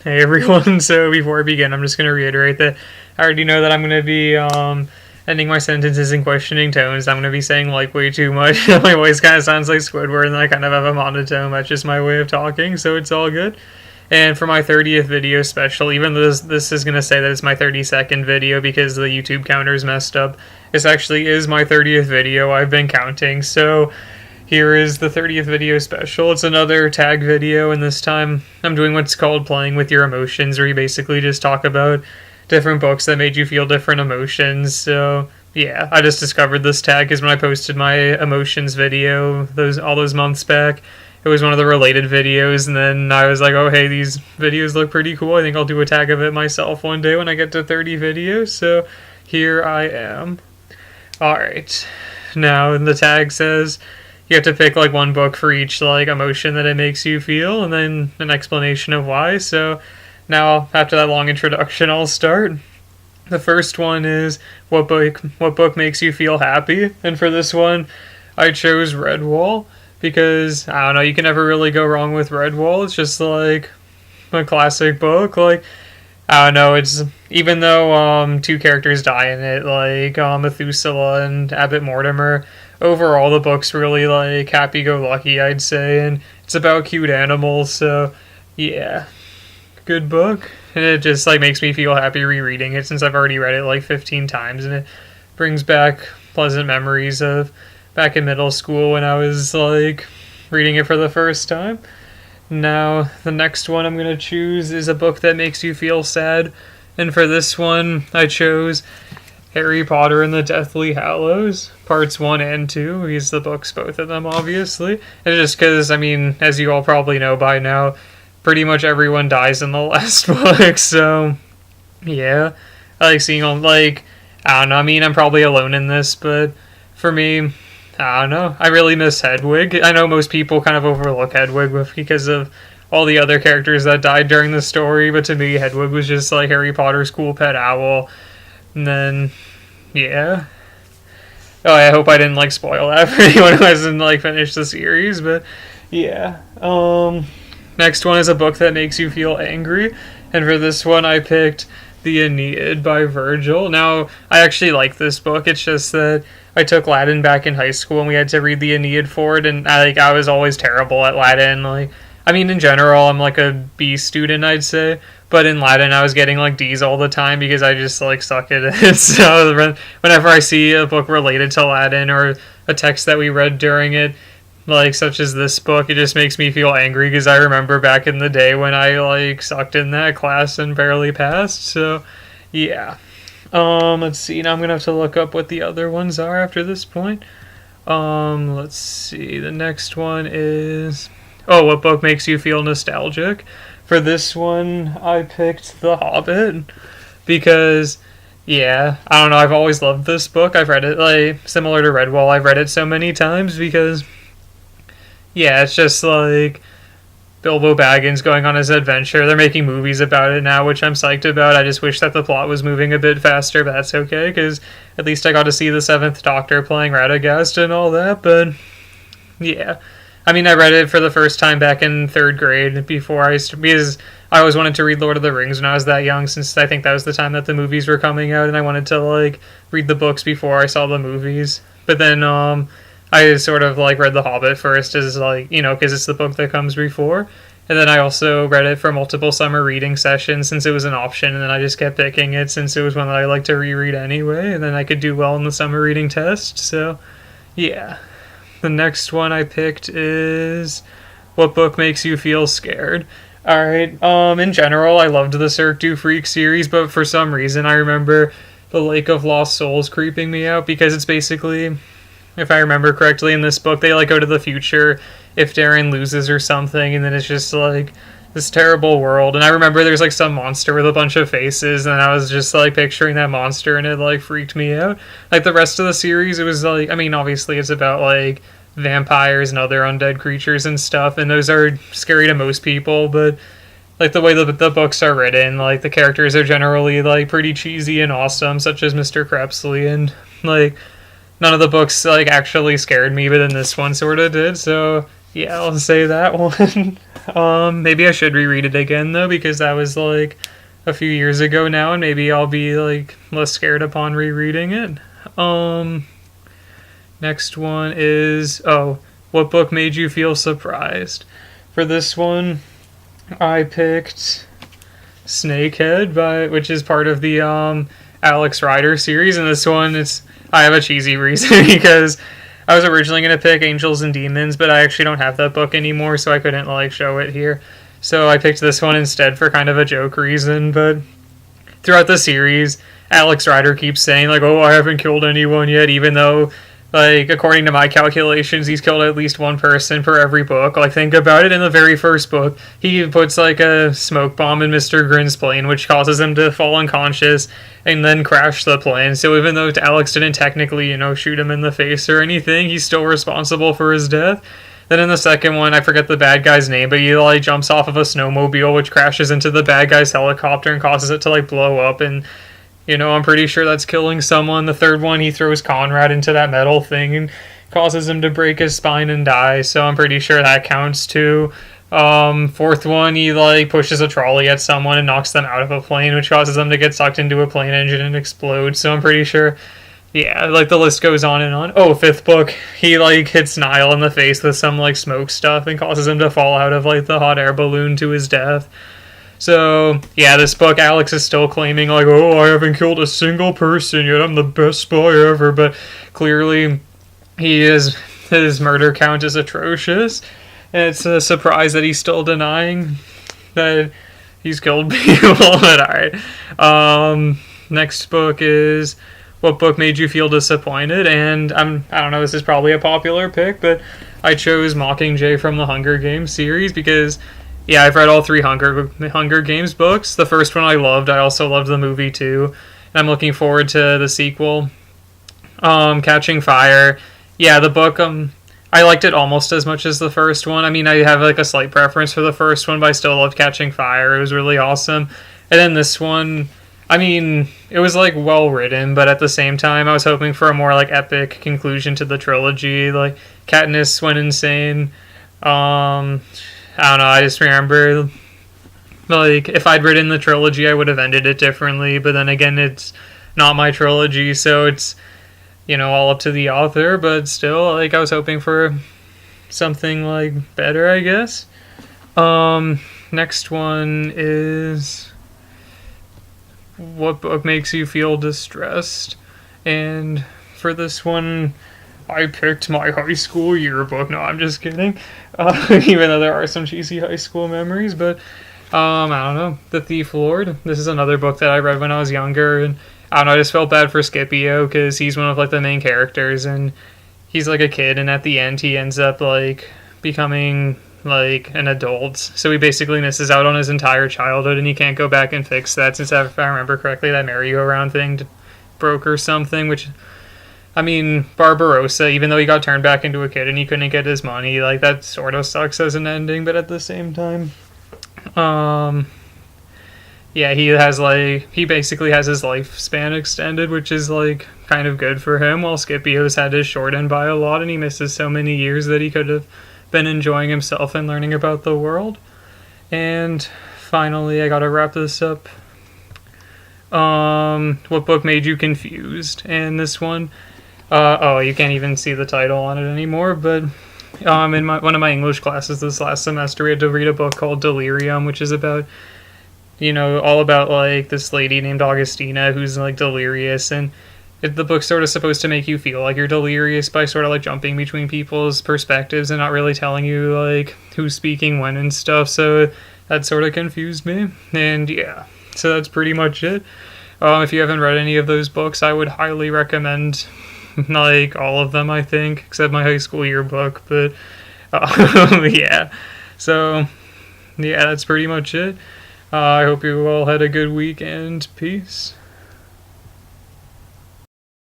Hey everyone, so before I begin, I'm just going to reiterate that I already know that I'm going to be ending my sentences in questioning tones. I'm going to be saying like way too much. My voice kind of sounds like Squidward and I kind of have a monotone. That's just my way of talking, so it's all good. And for my 30th video special, even though this is going to say that it's my 32nd video because the YouTube counter is messed up, this actually is my 30th video. I've been counting, so here is the 30th video special. It's another tag video, and this time I'm doing what's called playing with your emotions, where you basically just talk about different books that made you feel different emotions. So yeah, I just discovered this tag because when I posted my emotions video all those months back, it was one of the related videos, and then I was like, oh hey, these videos look pretty cool. I think I'll do a tag of it myself one day when I get to 30 videos. So here I am. Alright, now the tag says you have to pick like one book for each like emotion that it makes you feel, and then an explanation of why. So now, after that long introduction, I'll start. The first one is what book makes you feel happy, and for this one, I chose Redwall because I don't know, you can never really go wrong with Redwall. It's just like a classic book. Like I don't know, it's even though two characters die in it, like Methuselah and Abbot Mortimer. Overall, the book's really like happy-go-lucky, I'd say, and it's about cute animals. So yeah, good book, and it just like makes me feel happy rereading it since I've already read it like 15 times, and it brings back pleasant memories of back in middle school when I was like reading it for the first time. Now, the next one I'm going to choose is a book that makes you feel sad, and for this one, I chose Harry Potter and the Deathly Hallows, parts 1 and 2. We use the books, both of them, obviously. And just because, I mean, as you all probably know by now, pretty much everyone dies in the last book, so yeah. I like seeing all, like, I don't know, I mean, I'm probably alone in this, but for me, I don't know, I really miss Hedwig. I know most people kind of overlook Hedwig because of all the other characters that died during the story, but to me, Hedwig was just like Harry Potter's cool pet owl. And then, yeah. Oh, I hope I didn't like spoil that for anyone who hasn't like finished the series, but yeah. Next one is a book that makes you feel angry, and for this one I picked The Aeneid by Virgil. Now, I actually like this book. It's just that I took Latin back in high school and we had to read the Aeneid for it, and I was always terrible at Latin. Like, I mean, in general, I'm like a B student, I'd say. But in Latin, I was getting like D's all the time because I just like suck at it. So whenever I see a book related to Latin or a text that we read during it, like such as this book, it just makes me feel angry because I remember back in the day when I like sucked in that class and barely passed. So yeah. Let's see. Now I'm gonna have to look up what the other ones are after this point. Let's see. The next one is what book makes you feel nostalgic? For this one, I picked The Hobbit because, yeah, I don't know, I've always loved this book. I've read it, like, similar to Redwall, I've read it so many times because, yeah, it's just like Bilbo Baggins going on his adventure. They're making movies about it now, which I'm psyched about. I just wish that the plot was moving a bit faster, but that's okay, because at least I got to see the 7th Doctor playing Radagast and all that, but, yeah. I mean, I read it for the first time back in 3rd grade because I always wanted to read Lord of the Rings when I was that young, since I think that was the time that the movies were coming out, and I wanted to, like, read the books before I saw the movies. But then, I sort of, like, read The Hobbit first as, like, you know, because it's the book that comes before. And then I also read it for multiple summer reading sessions since it was an option, and then I just kept picking it since it was one that I liked to reread anyway, and then I could do well in the summer reading test, so, yeah. The next one I picked is what book makes you feel scared? Alright, in general, I loved the Cirque du Freak series, but for some reason I remember the Lake of Lost Souls creeping me out because it's basically, if I remember correctly in this book, they like go to the future if Darren loses or something, and then it's just like this terrible world. And I remember there's like some monster with a bunch of faces, and I was just like picturing that monster, and it like freaked me out. Like the rest of the series, it was like, I mean, obviously it's about like vampires and other undead creatures and stuff, and those are scary to most people, but like the way the books are written, like the characters are generally like pretty cheesy and awesome, such as Mr. Crepsley, and like none of the books like actually scared me, but then this one sort of did. So yeah, I'll say that one. Maybe I should reread it again though, because that was like a few years ago now, and maybe I'll be like less scared upon rereading it. Next one is, what book made you feel surprised? For this one, I picked Snakehead, which is part of the Alex Rider series, and this one, I have a cheesy reason because I was originally going to pick Angels and Demons, but I actually don't have that book anymore, so I couldn't like show it here. So I picked this one instead for kind of a joke reason, but throughout the series, Alex Rider keeps saying like, "Oh, I haven't killed anyone yet," even though, like, according to my calculations, he's killed at least one person per every book. Like, think about it. In the very first book, he puts, like, a smoke bomb in Mr. Grin's plane, which causes him to fall unconscious and then crash the plane. So even though Alex didn't technically, shoot him in the face or anything, he's still responsible for his death. Then in the second one, I forget the bad guy's name, but he, like, jumps off of a snowmobile, which crashes into the bad guy's helicopter and causes it to, like, blow up, and I'm pretty sure that's killing someone. The third one, he throws Conrad into that metal thing and causes him to break his spine and die, so I'm pretty sure that counts too. Fourth one, he, like, pushes a trolley at someone and knocks them out of a plane, which causes them to get sucked into a plane engine and explode, so I'm pretty sure, yeah, like, the list goes on and on. Oh, fifth book, he, like, hits Niall in the face with some, like, smoke stuff and causes him to fall out of, like, the hot air balloon to his death. So, yeah, this book, Alex is still claiming, like, "Oh, I haven't killed a single person yet, I'm the best spy ever," but clearly his murder count is atrocious, and it's a surprise that he's still denying that he's killed people. But alright. Next book is, what book made you feel disappointed? And I don't know, this is probably a popular pick, but I chose Mockingjay from the Hunger Games series because, yeah, I've read all three Hunger Games books. The first one I loved. I also loved the movie too. And I'm looking forward to the sequel. Catching Fire. Yeah, the book, I liked it almost as much as the first one. I mean, I have like a slight preference for the first one, but I still loved Catching Fire. It was really awesome. And then this one, I mean, it was like well written, but at the same time, I was hoping for a more like epic conclusion to the trilogy. Like, Katniss went insane. I don't know, I just remember, like, if I'd written the trilogy, I would have ended it differently, but then again, it's not my trilogy, so it's, all up to the author, but still, like, I was hoping for something, like, better, I guess. Next one is, what book makes you feel distressed? And for this one, I picked my high school yearbook. No, I'm just kidding. Even though there are some cheesy high school memories, but I don't know. The Thief Lord. This is another book that I read when I was younger, and I don't know. I just felt bad for Scipio because he's one of like the main characters, and he's like a kid, and at the end he ends up like becoming like an adult. So he basically misses out on his entire childhood, and he can't go back and fix that. Since if I remember correctly, that merry-go-round thing broke or something, which, I mean, Barbarossa, even though he got turned back into a kid and he couldn't get his money, like, that sort of sucks as an ending, but at the same time, yeah, he basically has his lifespan extended, which is, like, kind of good for him, while Scipio's had his shortened by a lot, and he misses so many years that he could have been enjoying himself and learning about the world. And finally, I gotta wrap this up. What book made you confused? And this one, you can't even see the title on it anymore, but in one of my English classes this last semester, we had to read a book called Delirium, which is about, all about, like, this lady named Augustina who's, like, delirious, and the book's sort of supposed to make you feel like you're delirious by sort of, like, jumping between people's perspectives and not really telling you, like, who's speaking when and stuff, so that sort of confused me, and yeah, so that's pretty much it. If you haven't read any of those books, I would highly recommend, like, all of them, I think, except my high school yearbook, but, yeah, so, yeah, that's pretty much it. I hope you all had a good week, and peace.